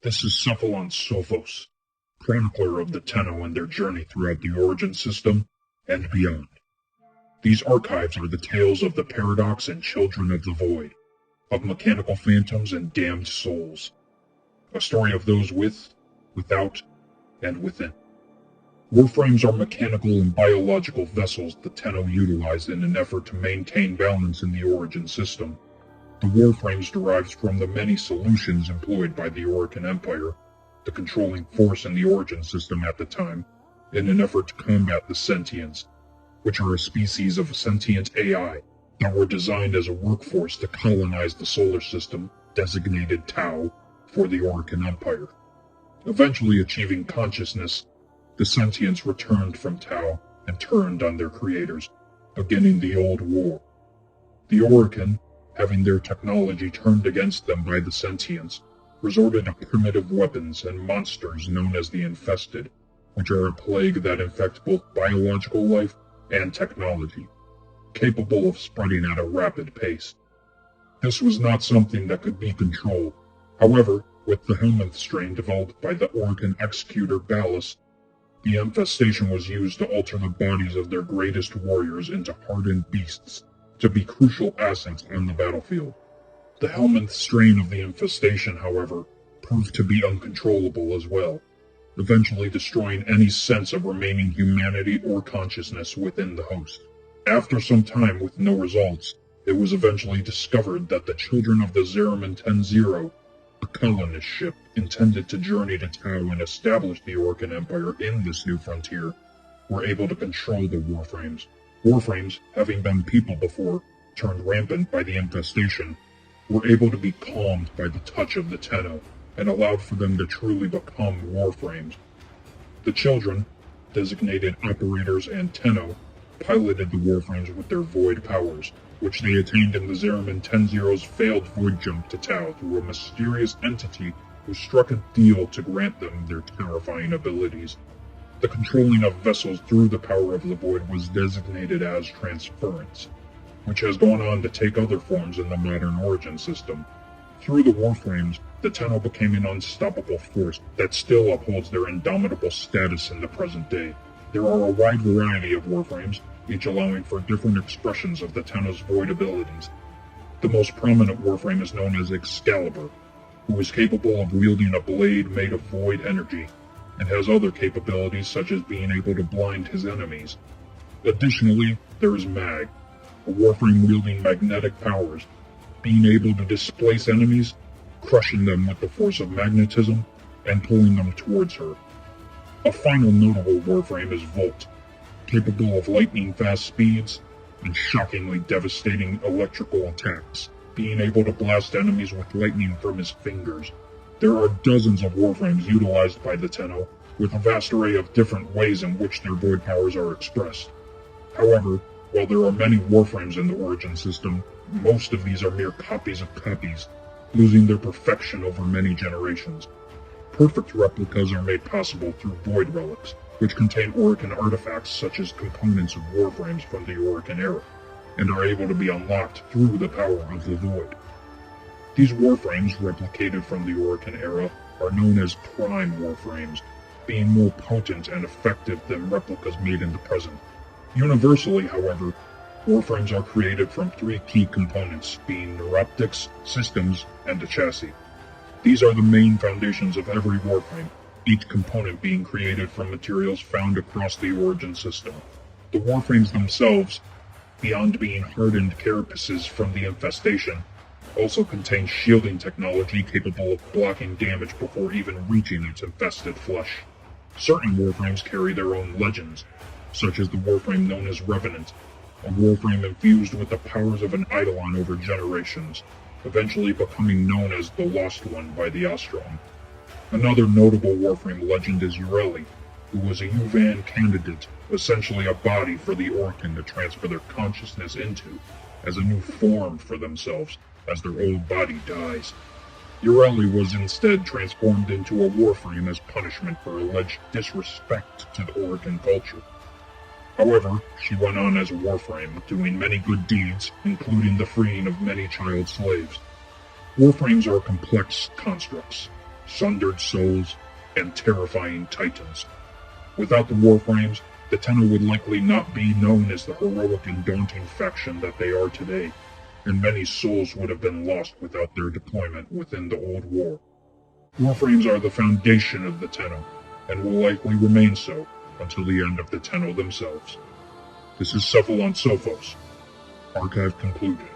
This is Cephalon Sophos, chronicler of the Tenno and their journey throughout the Origin system and beyond. These archives are the tales of the Paradox and Children of the Void, of mechanical phantoms and damned souls. A story of those with, without, and within. Warframes are mechanical and biological vessels the Tenno utilize in an effort to maintain balance in the Origin system. The Warframes derives from the many solutions employed by the Oricon Empire, the controlling force in the Origin system at the time, in an effort to combat the Sentients, which are a species of sentient AI that were designed as a workforce to colonize the solar system, designated Tau, for the Oricon Empire. Eventually achieving consciousness, the Sentients returned from Tau and turned on their creators, beginning the Old War. The Oricon, having their technology turned against them by the Sentients, resorted to primitive weapons and monsters known as the Infested, which are a plague that infect both biological life and technology, capable of spreading at a rapid pace. This was not something that could be controlled. However, with the Helminth strain developed by the Oricon executor Ballas, the infestation was used to alter the bodies of their greatest warriors into hardened beasts, to be crucial assets on the battlefield. The Helminth strain of the infestation, however, proved to be uncontrollable as well, eventually destroying any sense of remaining humanity or consciousness within the host. After some time with no results, it was eventually discovered that the children of the Zeraman 10-0, a colonist ship intended to journey to Tau and establish the Oricon Empire in this new frontier, were able to control the Warframes. Warframes, having been people before, turned rampant by the infestation, were able to be calmed by the touch of the Tenno, and allowed for them to truly become Warframes. The children, designated operators and Tenno, piloted the Warframes with their void powers, which they attained in the Zeraman 10-0's failed void jump to Tau through a mysterious entity who struck a deal to grant them their terrifying abilities. The controlling of vessels through the power of the void was designated as transference, which has gone on to take other forms in the modern Origin system. Through the Warframes, the Tenno became an unstoppable force that still upholds their indomitable status in the present day. There are a wide variety of Warframes, each allowing for different expressions of the Tenno's void abilities. The most prominent Warframe is known as Excalibur, who is capable of wielding a blade made of void energy, and has other capabilities such as being able to blind his enemies. Additionally, there is Mag, a Warframe wielding magnetic powers, being able to displace enemies, crushing them with the force of magnetism, and pulling them towards her. A final notable Warframe is Volt, capable of lightning-fast speeds and shockingly devastating electrical attacks, being able to blast enemies with lightning from his fingers. There are dozens of Warframes utilized by the Tenno, with a vast array of different ways in which their void powers are expressed. However, while there are many Warframes in the Origin system, most of these are mere copies of copies, losing their perfection over many generations. Perfect replicas are made possible through void relics, which contain Oricon artifacts such as components of Warframes from the Oricon era, and are able to be unlocked through the power of the void. These Warframes, replicated from the Oricon era, are known as Prime Warframes, being more potent and effective than replicas made in the present. Universally, however, Warframes are created from three key components, being neuroptics, systems, and a chassis. These are the main foundations of every Warframe, each component being created from materials found across the Origin system. The Warframes themselves, beyond being hardened carapaces from the infestation, also contain shielding technology capable of blocking damage before even reaching its infested flesh. Certain Warframes carry their own legends, such as the Warframe known as Revenant, a Warframe infused with the powers of an Eidolon over generations, eventually becoming known as the Lost One by the Ostrom. Another notable Warframe legend is Ureli, who was a Yuvan candidate, essentially a body for the Oricon to transfer their consciousness into, as a new form for themselves, as their old body dies. Ureli was instead transformed into a Warframe as punishment for alleged disrespect to the Oricon culture. However, she went on as a Warframe, doing many good deeds, including the freeing of many child slaves. Warframes are complex constructs, sundered souls, and terrifying titans. Without the Warframes, the Tenno would likely not be known as the heroic and daunting faction that they are today, and many souls would have been lost without their deployment within the old war. Warframes are the foundation of the Tenno, and will likely remain so until the end of the Tenno themselves. This is Cephalon Sophos. Archive concluded.